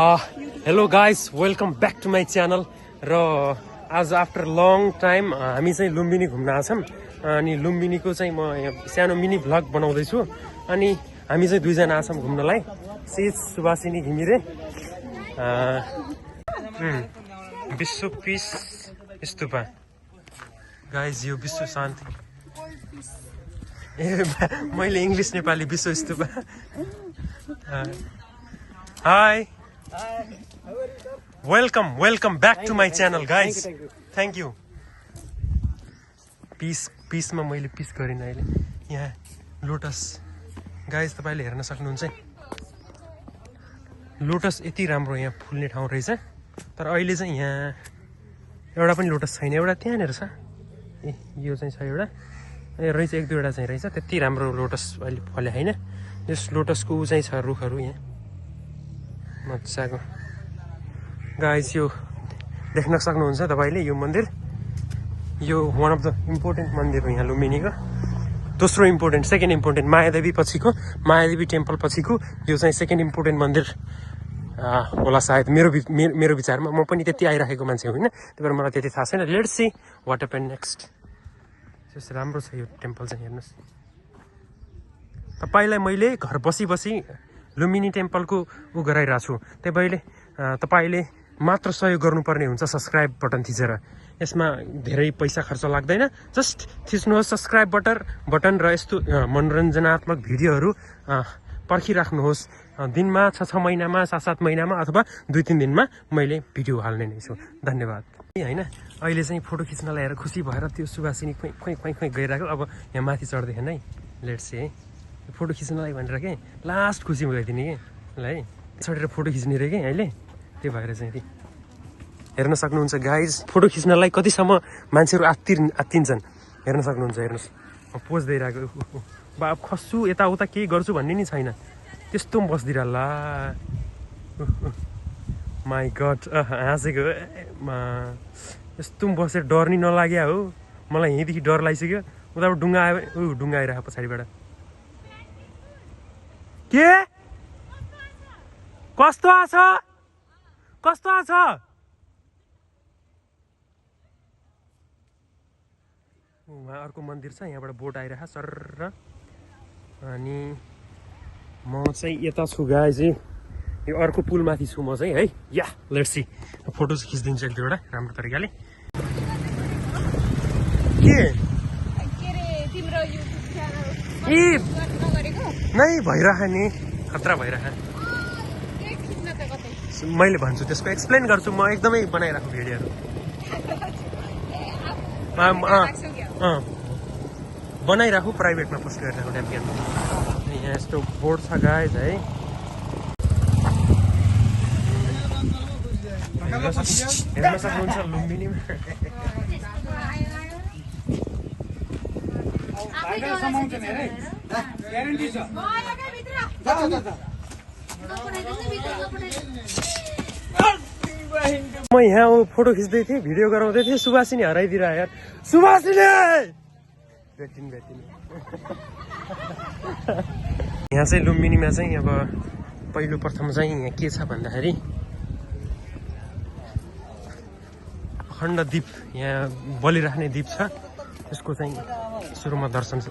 Hello guys, welcome back to my channel. र आज after long time हामी चाहिँ लुम्बिनी घुम्न आछौँ। अनि लुम्बिनीको चाहिँ म यहाँ सानो मिनी भ्लग बनाउँदैछु। अनि हामी चाहिँ दुईजना आछौँ घुम्नलाई, सेज सुभाषिनी घिमिरे। विश्व पिस स्तूपा गाइज, यो विश्व शान्ति मैले इङ्ग्लिस नेपाली विश्व स्तूपा। Hi, welcome back to my channel guys. Thank you. पिसमा मैले पिस गरिनँ अहिले। यहाँ लोटस गाइज, तपाईँले हेर्न सक्नुहुन्छ। लोटस यति राम्रो यहाँ फुल्ने ठाउँ रहेछ। तर अहिले चाहिँ यहाँ एउटा पनि लोटस छैन। एउटा त्यहाँनिर छ, ए यो चाहिँ छ एउटा, रहेछ एक दुईवटा चाहिँ रहेछ। त्यति राम्रो लोटस अहिले फले होइन। यस लोटसको ऊ चाहिँ छ रुखहरू यहाँ मजाको। गाइज, यो देख्न सक्नुहुन्छ तपाईँले, यो मन्दिर, यो वान अफ द इम्पोर्टेन्ट मन्दिर हो यहाँ लुम्बिनीको। दोस्रो इम्पोर्टेन्ट, सेकेन्ड इम्पोर्टेन्ट मायादेवी पछिको, मायादेवी टेम्पल पछिको यो चाहिँ सेकेन्ड इम्पोर्टेन्ट मन्दिर होला सायद, मेरो विचारमा। म पनि त्यति आइराखेको मान्छे होइन, त्यही भएर मलाई त्यति थाहा छैन। Let's see what happen next. जस्तो राम्रो छ यो टेम्पल चाहिँ, हेर्नुहोस्। तपाईँलाई मैले घर बसी लुम्बिनी टेम्पलको ऊ गराइरहेको छु। त्यही भएर तपाईँले मात्र सहयोग गर्नुपर्ने हुन्छ सब्सक्राइब बटन थिचेर। यसमा धेरै पैसा खर्च लाग्दैन। जस्ट थिच्नुहोस् सब्सक्राइब बटन र यस्तो मनोरञ्जनात्मक भिडियोहरू पर्खिराख्नुहोस्। दिनमा 6 महिनामा, 7 महिनामा अथवा 2-3 दिनमा मैले भिडियो हाल्ने नै छु। धन्यवाद। होइन, अहिले चाहिँ फोटो खिच्न ल्याएर खुसी भएर त्यो सुभाषिनी खोइ गइरहेको। अब यहाँ माथि चढ्दैछन् है, लेट्स सी है, फोटो खिच्नलाई भनेर के लास्ट खुसी भइदिने कि ल है, चढेर फोटो खिच्ने रे कि अहिले। त्यही भएर चाहिँ हेर्न सक्नुहुन्छ गाइज, फोटो खिच्नलाई कतिसम्म मान्छेहरू आत्तिन्छन् हेर्न सक्नुहुन्छ। हेर्नुहोस्, म पोज दिइरहेको, बा खस्छु यताउता केही गर्छु भन्ने नि छैन, त्यस्तो पनि बस्दिरहला। माई गड, हाँसेको यस्तो पनि बसेर डर नि नलाग्या हो मलाई। यहीँदेखि डर लागिसक्यो। उताबाट डुङ्गा आयो, डुङ्गा आइरहेको पछाडिबाट। के कस्तो आछ, कस्तो आछ? उहाँ अर्को मन्दिर छ, यहाँबाट बोट आइरहेको सर। अनि म चाहिँ यता छु गाइज, यो अर्को पुलमाथि छु म चाहिँ है। या लेट्स सी, फोटो चाहिँ खिचिदिन्छु एक दुईवटा राम्रो तरिकाले। के नै भइरह नि, खतरा भइरह। मैले भन्छु, त्यसको एक्सप्लेन गर्छु म। एकदमै बनाइरहेको भिडियोहरू बनाइरहेको, प्राइभेटमा पोस्ट गरिरहेको ड्याम्पियनमा। यहाँ यस्तो बोर्ड छ गाइज है। हेर्न सक्नुहुन्छ लुम्बिनीमा म यहाँ फोटो खिच्दै थिएँ, भिडियो गराउँदै थिएँ। सुभाषिनी हराइदिएर यार, सुभाषिनी भेटिन। यहाँ चाहिँ लुम्बिनीमा चाहिँ अब पहिलो प्रथम चाहिँ यहाँ के छ भन्दाखेरि अखण्ड द्वीप, यहाँ बलिराख्ने द्वीप छ। यसको चाहिँ सुरुमा दर्शन छ।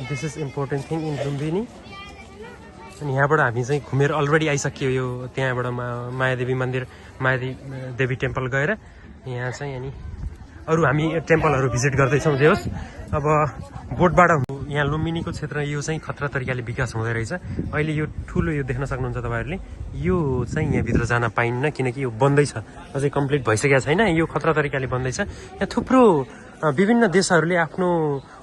This is important thing in Lumbini. अनि यहाँबाट हामी चाहिँ घुमेर अलरेडी आइसक्यो। यो त्यहाँबाट मायादेवी मन्दिर, मायादेवी टेम्पल गएर यहाँ चाहिँ अनि अरू हामी टेम्पलहरू भिजिट गर्दैछौँ। जे होस्, अब बोटबाट यहाँ लुम्बिनीको क्षेत्र यो चाहिँ खतरा तरिकाले विकास हुँदै रहेछ अहिले। यो ठुलो यो देख्न सक्नुहुन्छ तपाईँहरूले, यो चाहिँ यहाँभित्र जान पाइन्न किनकि यो बन्दैछ, अझै कम्प्लिट भइसकेको छैन। यो खतरा तरिकाले बन्दैछ। यहाँ थुप्रो विभिन्न देशहरूले आफ्नो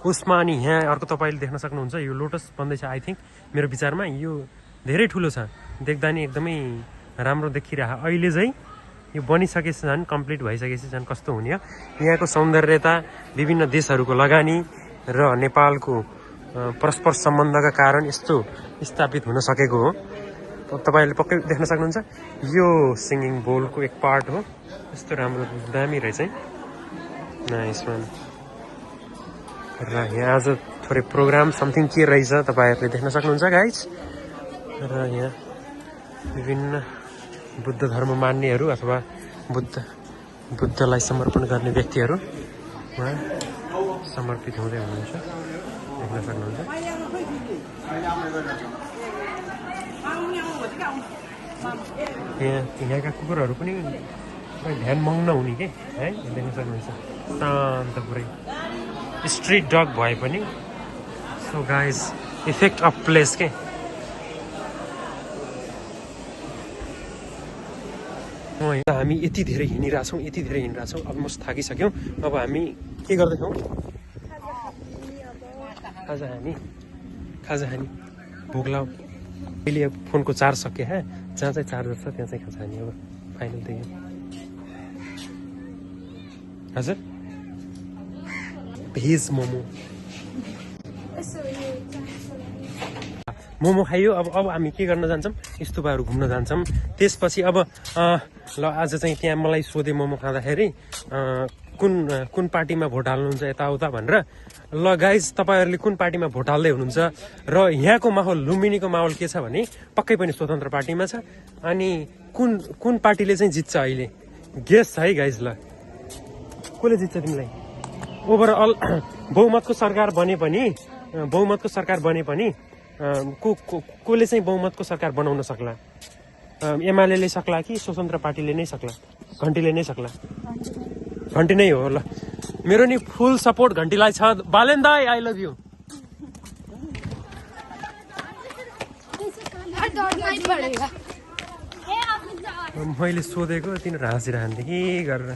उसमा। अनि यहाँ अर्को तपाईँले देख्न सक्नुहुन्छ, यो लोटस बन्दैछ। आई थिङ्क मेरो विचारमा यो धेरै ठुलो छ, देख्दा नि एकदमै राम्रो देखिरह। अहिले चाहिँ यो बनिसकेपछि झन् कम्प्लिट भइसकेपछि झन् कस्तो हुने हो। यहाँको सौन्दर्यता, विभिन्न देशहरूको लगानी र नेपालको परस्पर सम्बन्धका कारण यस्तो स्थापित हुन सकेको हो। तपाईँहरूले पक्कै देख्न सक्नुहुन्छ, यो सिङ्गिङ बोलको एक पार्ट हो। यस्तो राम्रो दामी रहेछ है, नाइस वान। र यहाँ आज थोरै प्रोग्राम समथिङ के रहेछ तपाईँहरूले देख्न सक्नुहुन्छ गाइज। र यहाँ विभिन्न बुद्ध धर्म मान्नेहरू अथवा बुद्धलाई समर्पण गर्ने व्यक्तिहरू उहाँ समर्पित हुँदै हुनुहुन्छ, देख्न सक्नुहुन्छ। यहाँका कुकुरहरू पनि ध्यान मग्न हुने के है, देख्न सक्नुहुन्छ, शान्त पुरै स्ट्रिट डग भए पनि। So guys effect of place के हामी यति धेरै हिँडिरहेछौँ अलमोस्ट थाकिसक्यौँ। अब हामी के गर्दैछौँ? खाजा खाने भोक लाउ। अहिले अब फोनको चार्ज सक्यो है, जहाँ चाहिँ चार्जर छ त्यहाँ चाहिँ खाजा खाने। अब फाइनल त्यही हजुर भेज मोमो खाइयो। अब हामी के गर्न जान्छौँ? स्तुपाहरू घुम्न जान्छौँ। त्यसपछि अब ल आज चाहिँ त्यहाँ मलाई सोधे मोमो खाँदाखेरि कुन पार्टीमा भोट हाल्नुहुन्छ यताउता भनेर। ल गाइज तपाईँहरूले कुन पार्टीमा भोट हाल्दै हुनुहुन्छ? र यहाँको माहौल, लुम्बिनीको माहौल के छ भने पक्कै पनि स्वतन्त्र पार्टीमा छ। अनि कुन पार्टीले चाहिँ जित्छ अहिले गेस छ है गाइज? ल कसले जित्छ तिमीलाई? ओभरअल बहुमतको सरकार बने पनि कसले चाहिँ बहुमतको सरकार बनाउन सक्ला? एमाले सक्ला कि स्वतन्त्र पार्टीले नै सक्ला? घन्टीले नै सक्ला? घन्टी नै हो। ल मेरो नि फुल सपोर्ट घन्टीलाई छ। बालेन दाई आई लभ यु। मैले सोधेको तिनीहरू हाँसिरहन्थे के गरेर।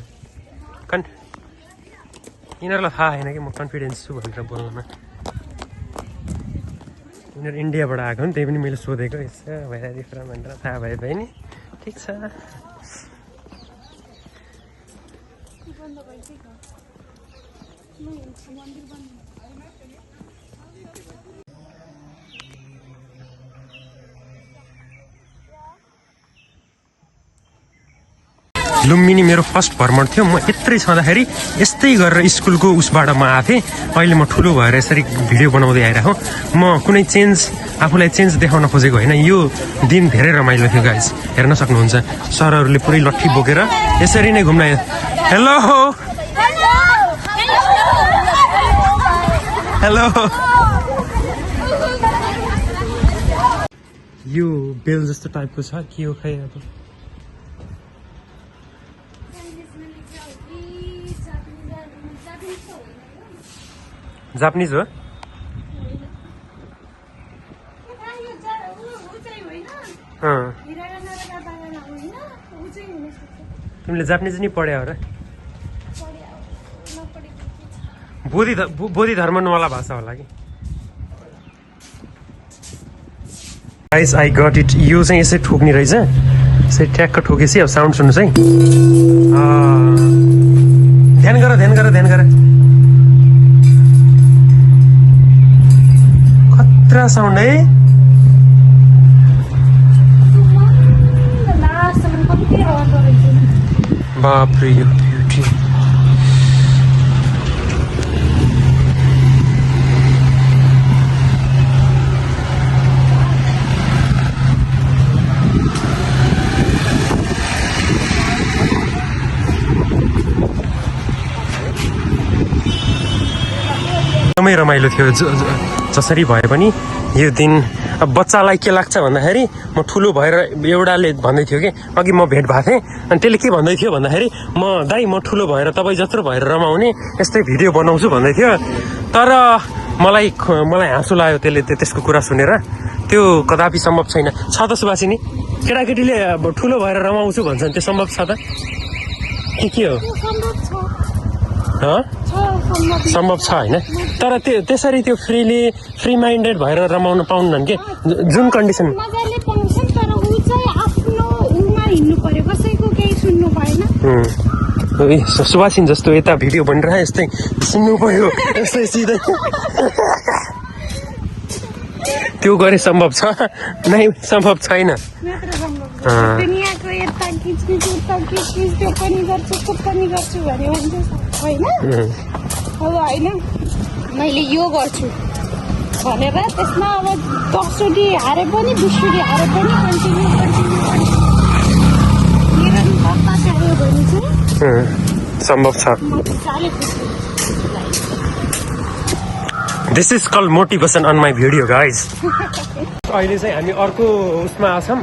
यिनीहरूलाई थाहा छैन कि म कन्फिडेन्स छु भनेर बोल्नमा। यिनीहरू इन्डियाबाट आएको नि, त्यही पनि मैले सोधेको यसो भइरहेको कुरा भनेर थाहा भयो नि। ठिक छ। लुम्बिनी मेरो फर्स्ट भ्रमण थियो। म यत्रै छँदाखेरि यस्तै गरेर स्कुलको उसबाट म आएको थिएँ। अहिले म ठुलो भएर यसरी भिडियो बनाउँदै आइरहेको। म कुनै आफूलाई चेन्ज देखाउन खोजेको होइन। यो दिन धेरै रमाइलो थियो गाइज, हेर्न सक्नुहुन्छ। सरहरूले पुरै लट्ठी बोकेर यसरी नै घुम्न। हेलो हेलो यो बेल जस्तो टाइपको छ के हो खै? अब जापानिज हो? तिमीले जापानिज नि पढ्या हो र? बोधी धर्मवाला भाषा होला कि? Guys I got it. यो चाहिँ यसै ठोक्ने रहेछ। यसै ट्याक्क ठोकेपछि अब साउन्ड सुन्नुहोस् है। ध्यान गर। खतरा साउन्ड है। बापरे यो ब्युटी। एकदमै रमाइलो थियो। जसरी भए पनि यो दिन अब बच्चालाई के लाग्छ भन्दाखेरि, म ठुलो भएर एउटाले भन्दै थियो कि अघि म भेट भएको थिएँ, अनि त्यसले के भन्दै थियो भन्दाखेरि दाइ म ठुलो भएर तपाईँ जत्रो भएर रमाउने यस्तै भिडियो बनाउँछु भन्दै थियो। तर मलाई हाँसो लाग्यो त्यसको कुरा सुनेर। त्यो कदापि सम्भव छैन। छ त सुभाषिनी? केटाकेटीले अब ठुलो भएर रमाउँछु भन्छन्, त्यो सम्भव छ त? के हो? सम्भव छ होइन। तर त्यसरी त्यो फ्री माइन्डेड भएर रमाउन पाउनुहुन्न के? जुन कन्डिसन सुभाषिन जस्तो यता भिडियो बनिरह यस्तै सुन्नु पर्यो, यस्तै सिधै त्यो गरे सम्भव छ? नै सम्भव छैन। मैले यो गर्छु भनेर त्यसमा अब 10 चोटि हारे पनि 20 चोटि हारे पनि कन्टिन्यू निरन्तरता चाहियो भने चाहिँ सम्भव छ। मजाले खुसी हुन्छ। This is call motivation on my video guys. अहिले चाहिँ हामी अर्को उसमा आछौँ,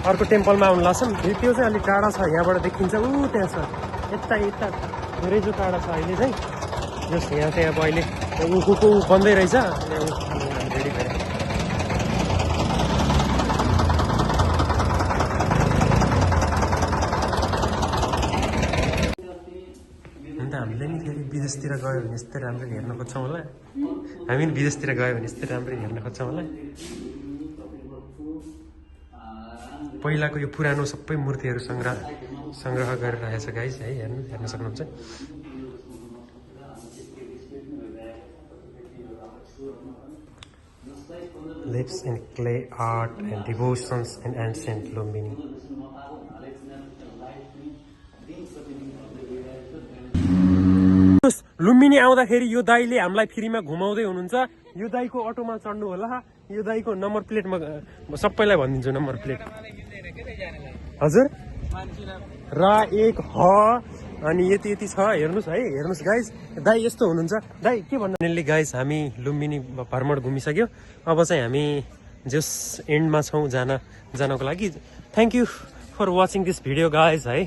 अर्को टेम्पलमा आउनु लाग्छौँ। त्यो चाहिँ अलिक टाढा छ, यहाँबाट देखिन्छ ऊ त्यहाँ छ, यता धेरै जो टाढा छ। अहिले चाहिँ जस्ट यहाँ चाहिँ अब अहिले ऊ बन्दै रहेछ। रेडी भएर अन्त हामीले नि फेरि विदेशतिर गयो भने यस्तै राम्ररी हेर्न खोज्छौँ होला। हामी पनि विदेशतिर गयो भने यस्तै राम्ररी हेर्न खोज्छौँ होला। पहिलाको यो पुरानो सबै मूर्तिहरू सङ्ग्रह गरेर राखेको छ गाइस है, हेर्न सक्नुहुन्छ। Lives in clay art and devotions in ancient Lumbini. Lumbini आउँदाखेरि यो दाइले हामीलाई फ्रीमा घुमाउँदै हुनुहुन्छ। यो दाइको अटोमा चढ्नु होला। यो दाइको नम्बर प्लेटमा सबैलाई भनिदिन्छु नम्बर प्लेट। हजुर र 1 ह अनि यति छ। हेर्नुहोस् है, हेर्नुहोस् गाइस, दाइ यस्तो हुनुहुन्छ। दाइ के भन्नु नेली गाइस, हामी लुम्बिनी भ्रमण घुमिसक्यो। अब चाहिँ हामी जस एन्डमा छौँ जानको लागि। Thank you for watching this video guys है।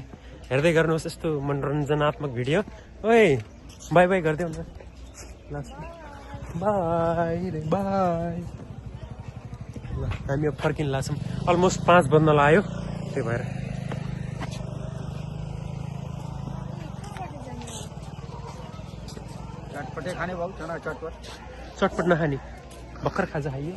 हेर्दै गर्नुहोस् यस्तो मनोरञ्जनात्मक भिडियो। ओए बाई बाई गरिदेऊ न लास्टमा। By by. ल हामी अब फर्किन लाग्छौँ। अलमोस्ट 5 बज्न लाग्यो, त्यही भएर चटपटे खाने भाउ चटपट चटपट नखाने भर्खर खाजा खाइयो।